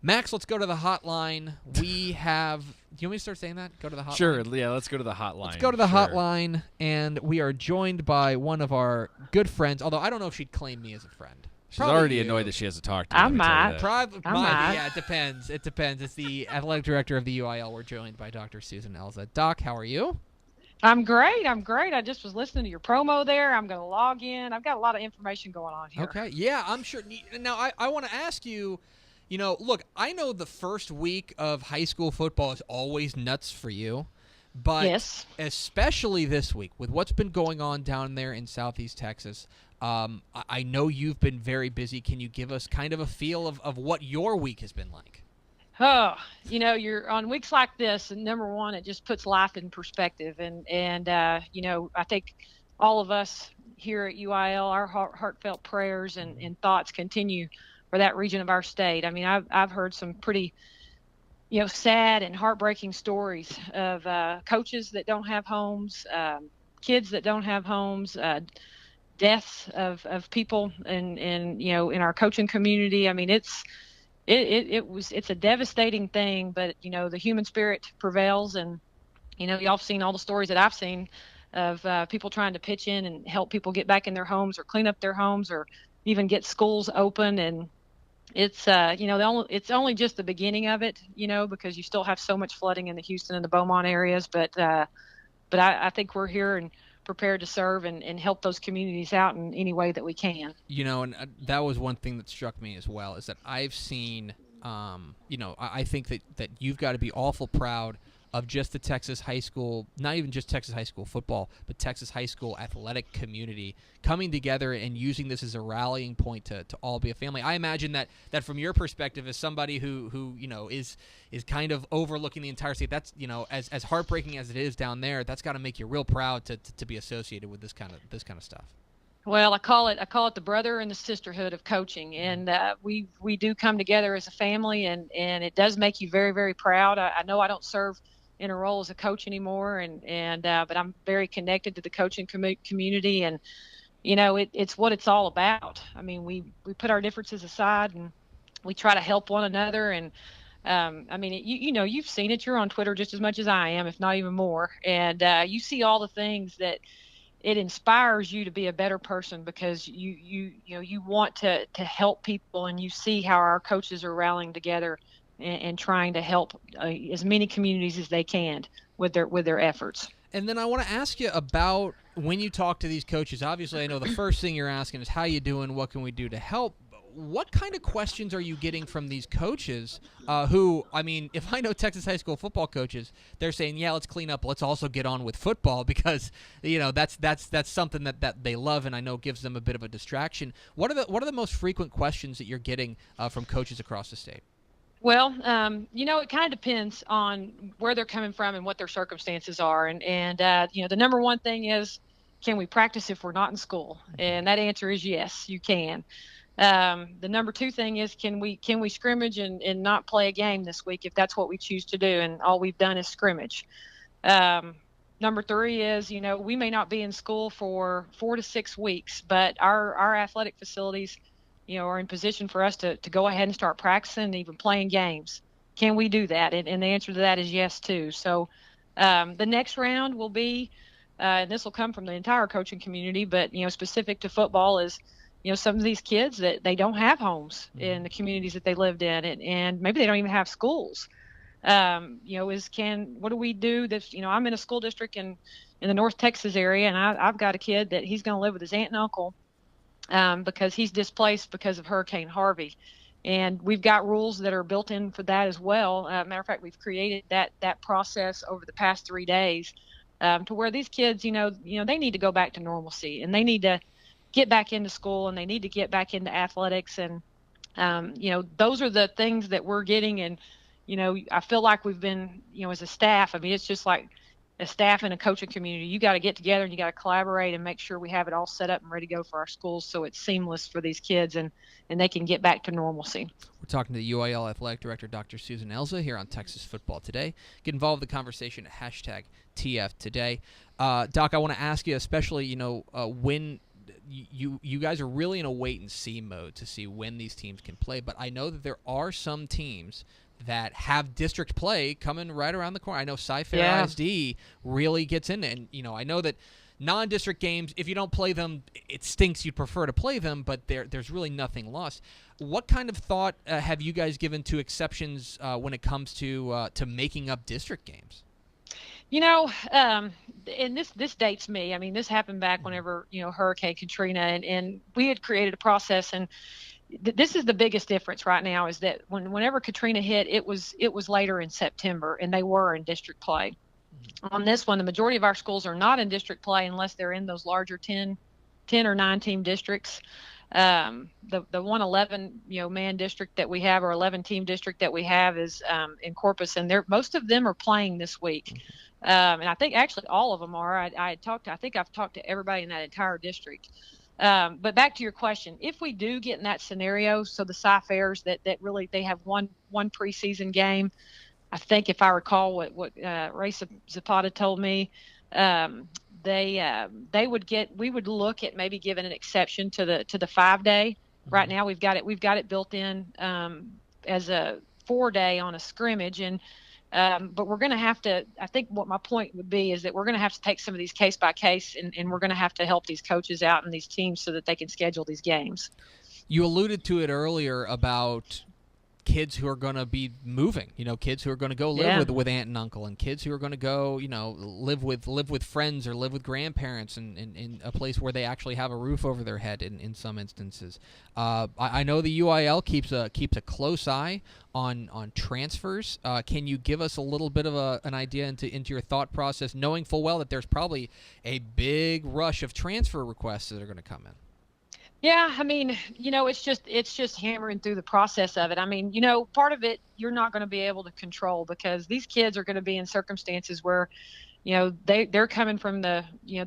Max, let's go to the hotline. We have. Do you want me to start saying that? Go to the hotline. Sure. Yeah. Let's go to the hotline. Let's go to the hotline, and we are joined by one of our good friends. Although I don't know if she'd claim me as a friend. She's already annoyed that she has to talk to you. I might. Yeah, it depends. It depends. It's the athletic director of the UIL. We're joined by Dr. Susan Elza. Doc, how are you? I'm great. I just was listening to your promo there. I'm going to log in. I've got a lot of information going on here. Okay. Yeah, I'm sure. Now, I want to ask you, look, I know the first week of high school football is always nuts for you. But yes, especially this week, with what's been going on down there in Southeast Texas, I know you've been very busy. Can you give us kind of a feel of what your week has been like? Oh, you're on weeks like this, and number one, it just puts life in perspective. And I think all of us here at UIL, our heartfelt prayers and thoughts continue for that region of our state. I mean, I've heard some pretty sad and heartbreaking stories of coaches that don't have homes, kids that don't have homes, deaths of people in our coaching community. I mean, it's a devastating thing, but the human spirit prevails, and y'all have seen all the stories that I've seen of people trying to pitch in and help people get back in their homes or clean up their homes or even get schools open. And it's it's only just the beginning of it, because you still have so much flooding in the Houston and the Beaumont areas. But I think we're here and prepared to serve and help those communities out in any way that we can. And that was one thing that struck me as well, is that I've seen, I think that you've got to be awful proud of just the Texas high school, not even just Texas high school football, but Texas high school athletic community coming together and using this as a rallying point to all be a family. I imagine that from your perspective, as somebody who is kind of overlooking the entire state, that's as heartbreaking as it is down there, that's got to make you real proud to be associated with this kind of stuff. Well, I call it the brother and the sisterhood of coaching, and we do come together as a family, and it does make you very, very proud. I know I don't serve in a role as a coach anymore, but I'm very connected to the coaching community, and it's what it's all about. I mean, we put our differences aside and we try to help one another, and you've seen it. You're on Twitter just as much as I am, if not even more, and you see all the things that it inspires you to be a better person, because you want to help people, and you see how our coaches are rallying together and trying to help as many communities as they can with their efforts. And then I want to ask you about when you talk to these coaches. Obviously, I know the first thing you're asking is, how you doing? What can we do to help? What kind of questions are you getting from these coaches who, I mean, if I know Texas high school football coaches, they're saying, yeah, let's clean up. Let's also get on with football, because, that's something that they love, and I know gives them a bit of a distraction. What are the most frequent questions that you're getting from coaches across the state? Well, it kind of depends on where they're coming from and what their circumstances are. And the number one thing is, can we practice if we're not in school? And that answer is yes, you can. The number two thing is, can we scrimmage and not play a game this week if that's what we choose to do, and all we've done is scrimmage. Number three is, we may not be in school for 4 to 6 weeks, but our athletic facilities are in position for us to go ahead and start practicing and even playing games. Can we do that? And the answer to that is yes, too. So the next round will be, and this will come from the entire coaching community, but, specific to football is, some of these kids that they don't have homes in the communities that they lived in, and maybe they don't even have schools. What do we do? I'm in a school district in the North Texas area, and I've got a kid that he's going to live with his aunt and uncle because he's displaced because of Hurricane Harvey. And we've got rules that are built in for that as well. Matter of fact, we've created that process over the past 3 days to where these kids, they need to go back to normalcy, and they need to get back into school, and they need to get back into athletics. And, those are the things that we're getting. And, I feel like we've been, as a staff, I mean, it's just like a staff and a coaching community. You got to get together and you got to collaborate and make sure we have it all set up and ready to go for our schools, so it's seamless for these kids and they can get back to normalcy. We're talking to the UIL Athletic Director, Dr. Susan Elza, here on Texas Football Today. Get involved in the conversation at #TFToday. Doc, I want to ask you, especially, when you guys are really in a wait and see mode to see when these teams can play. But I know that there are some teams that have district play coming right around the corner. I know Cy-Fair ISD really gets in it. And, I know that non-district games, if you don't play them, it stinks. You'd prefer to play them, but there's really nothing lost. What kind of thought have you guys given to exceptions when it comes to making up district games? And this dates me. I mean, this happened back whenever, Hurricane Katrina, and we had created a process, and this is the biggest difference right now is that whenever Katrina hit, it was later in September, and they were in district play. On this one, the majority of our schools are not in district play unless they're in those larger 10 or 9 team districts. The 111 man district that we have, or 11 team district that we have, is in Corpus, and most of them are playing this week. And I think actually all of them are. I think I've talked to everybody in that entire district. But back to your question, if we do get in that scenario, so the Cy-Fairs that really they have one preseason game, I think if I recall what Ray Zapata told me, we would look at maybe giving an exception to the 5-day. Right now we've got it built in as a 4-day on a scrimmage, and but we're going to have to, I think what my point would be is that we're going to have to take some of these case by case, and we're going to have to help these coaches out and these teams so that they can schedule these games. You alluded to it earlier about kids who are going to be moving, kids who are going to go live with aunt and uncle, and kids who are going to go, live with friends or live with grandparents in a place where they actually have a roof over their head in some instances. I know the UIL keeps a close eye on transfers. Can you give us a little bit of an idea into your thought process, knowing full well that there's probably a big rush of transfer requests that are going to come in? Yeah, I mean, it's just hammering through the process of it. I mean, part of it you're not going to be able to control because these kids are going to be in circumstances where, they're coming from the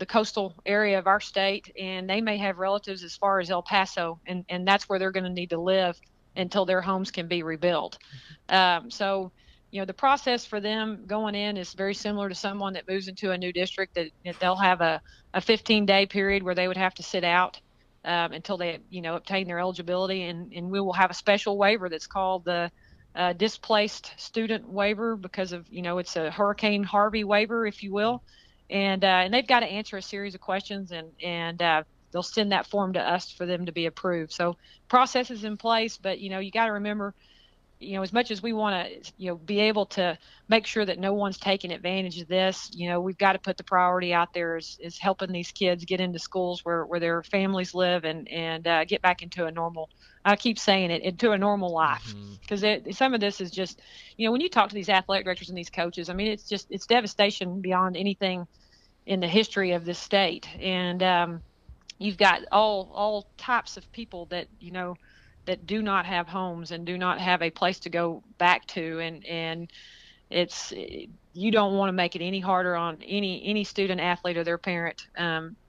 coastal area of our state, and they may have relatives as far as El Paso, and that's where they're going to need to live until their homes can be rebuilt. So, the process for them going in is very similar to someone that moves into a new district, that they'll have a 15-day period where they would have to sit out until they, obtain their eligibility, and we will have a special waiver that's called the displaced student waiver because of, it's a Hurricane Harvey waiver, if you will, and they've got to answer a series of questions, and they'll send that form to us for them to be approved. So process is in place, but you got to remember, as much as we want to, be able to make sure that no one's taking advantage of this, we've got to put the priority out there is helping these kids get into schools where their families live and get back into a normal, I keep saying it, into a normal life. Because some of this is just, when you talk to these athletic directors and these coaches, I mean, it's devastation beyond anything in the history of this state. And you've got all types of people that, that do not have homes and do not have a place to go back to, and you don't want to make it any harder on any student athlete or their parent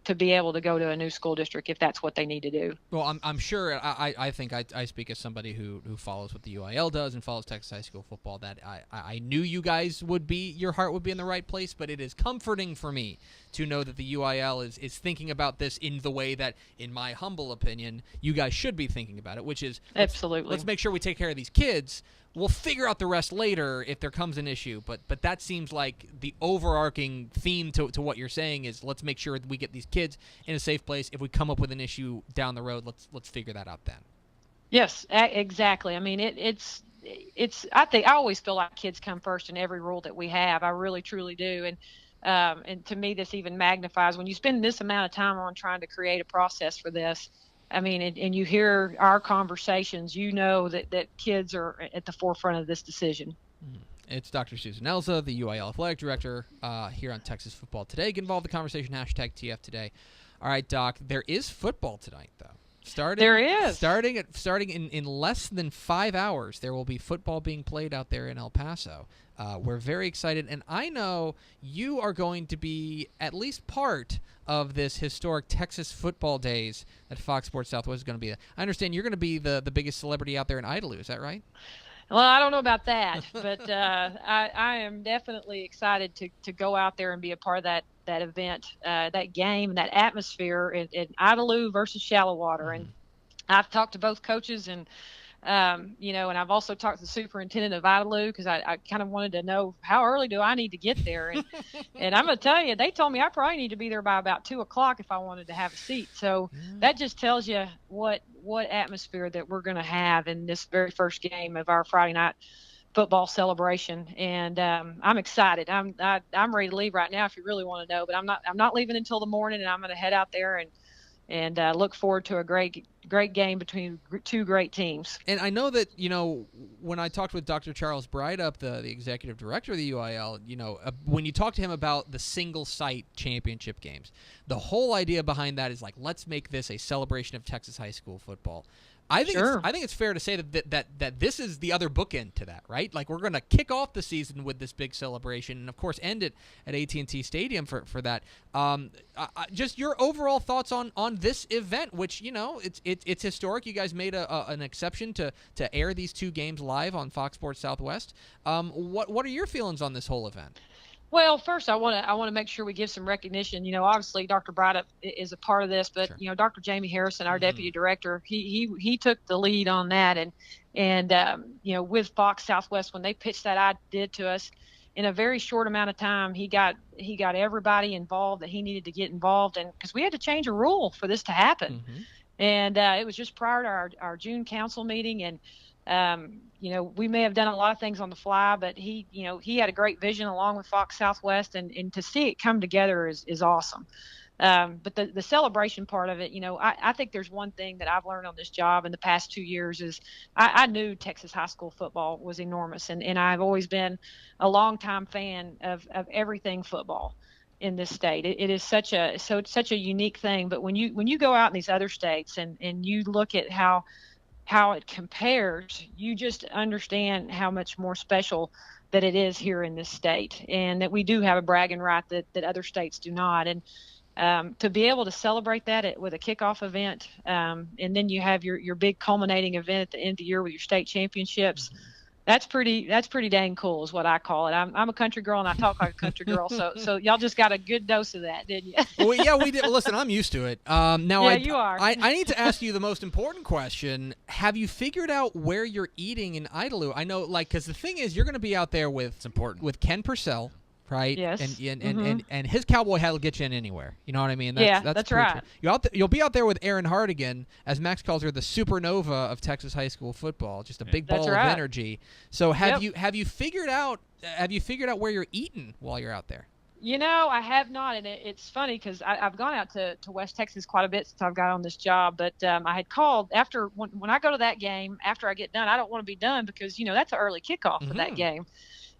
to be able to go to a new school district if that's what they need to do. Well, I'm sure I think I speak as somebody who follows what the UIL does and follows Texas high school football, that I knew you guys your heart would be in the right place, but it is comforting for me to know that the UIL is thinking about this in the way that, in my humble opinion, you guys should be thinking about it, which is absolutely. Let's make sure we take care of these kids. We'll figure out the rest later if there comes an issue, but that seems like the overarching theme to what you're saying is let's make sure we get these kids in a safe place. If we come up with an issue down the road, let's figure that out then. Yes, exactly. I mean, it's I always feel like kids come first in every rule that we have. I really truly do, and to me this even magnifies when you spend this amount of time on trying to create a process for this. I mean, and you hear our conversations, that kids are at the forefront of this decision. It's Dr. Susan Elza, the UIL Athletic Director, here on Texas Football Today. Get involved in the conversation, #TF Today. All right, Doc, there is football tonight, though. There is. Starting in less than 5 hours, there will be football being played out there in El Paso. We're very excited, and I know you are going to be at least part of this historic Texas Football Days that Fox Sports Southwest is going to be. I understand you're going to be the biggest celebrity out there in Idalou. Is that right? Well, I don't know about that, but I am definitely excited to go out there and be a part of that event, that game, that atmosphere in Idalou versus Shallow Water. And Mhm. I've talked to both coaches, and and I've also talked to the superintendent of Idalou because I kind of wanted to know how early do I need to get there. And I'm going to tell you, they told me I probably need to be there by about 2 o'clock if I wanted to have a seat. So Yeah. that just tells you what atmosphere that we're going to have in this very first game of our Friday night football celebration. And I'm excited. I'm ready to leave right now if you really want to know, but I'm not leaving until the morning, and I'm going to head out there and look forward to a great game between two great teams. And I know that, when I talked with Dr. Charles Breidup, the executive director of the UIL, when you talk to him about the single-site championship games, the whole idea behind that is like, let's make this a celebration of Texas high school football. I think it's fair to say that this is the other bookend to that, right? Like, we're going to kick off the season with this big celebration, and of course end it at AT&T Stadium for that. Just your overall thoughts on this event, which it's historic. You guys made an exception to air these two games live on Fox Sports Southwest. What are your feelings on this whole event? Well, first I want to make sure we give some recognition. Obviously Dr. Breidup is a part of this, but Sure. Dr. Jamie Harrison, our deputy director, he took the lead on that, and with Fox Southwest, when they pitched that idea to us, in a very short amount of time, he got everybody involved that he needed to get involved, and because we had to change a rule for this to happen, and it was just prior to our June council meeting, and we may have done a lot of things on the fly, but he had a great vision along with Fox Southwest, and to see it come together is awesome. But the celebration part of it, I think there's one thing that I've learned on this job in the past 2 years is I knew Texas high school football was enormous, and I've always been a longtime fan of everything football in this state. It is such a unique thing. But when you go out in these other states and you look at how it compares, you just understand how much more special that it is here in this state, and that we do have a bragging right that other states do not. And to be able to celebrate that with a kickoff event, and then you have your big culminating event at the end of the year with your state championships, that's pretty dang cool is what I call it. I'm a country girl, and I talk like a country girl, so y'all just got a good dose of that, didn't you? Well, yeah, we did. Listen, I'm used to it. Now, yeah, you are. I need to ask you the most important question. Have you figured out where you're eating in Idalou? I know, because the thing is, you're going to be out there with Ken Purcell, right? Yes. And his cowboy hat will get you in anywhere. You know what I mean? That's right. You'll be out there with Erin Hardigan, as Max calls her, the supernova of Texas high school football, just a big ball of energy. So have you figured out where you're eating while you're out there? I have not, and it's funny because I've gone out to West Texas quite a bit since I've got on this job, but I had called after when I go to that game, after I get done, I don't want to be done because, that's an early kickoff for that game.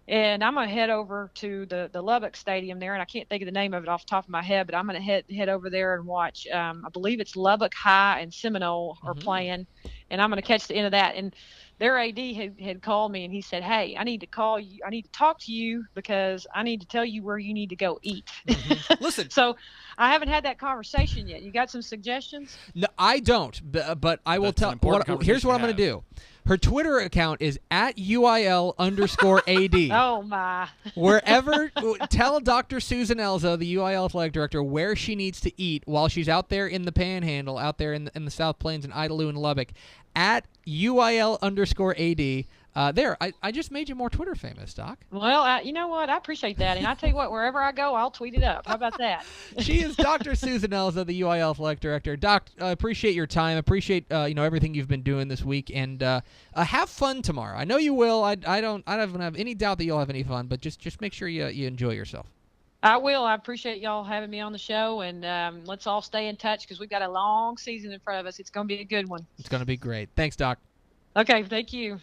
And I'm going to head over to the Lubbock Stadium there, and I can't think of the name of it off the top of my head, but I'm going to head over there and watch, I believe it's Lubbock High and Seminole are playing, and I'm going to catch the end of that. And their AD had called me, and he said, hey, I need to call you. I need to talk to you because I need to tell you where you need to go eat. Listen. So I haven't had that conversation yet. You got some suggestions? No, I don't, but I will tell. Here's what I'm going to do. Her Twitter account is at UIL_AD. Oh, my. Wherever, tell Dr. Susan Elza, the UIL athletic director, where she needs to eat while she's out there in the Panhandle, out there in the South Plains in Idalou and Lubbock, at UIL_AD. There, I just made you more Twitter famous, Doc. Well, you know what? I appreciate that. And I tell you what, wherever I go, I'll tweet it up. How about that? She is Dr. Susan Elza, the UIL athletic director. Doc, appreciate your time. Appreciate everything you've been doing this week, and have fun tomorrow. I know you will. I don't have any doubt that you'll have any fun, but just make sure you enjoy yourself. I will. I appreciate y'all having me on the show, and let's all stay in touch because we've got a long season in front of us. It's going to be a good one. It's going to be great. Thanks, Doc. Okay, thank you.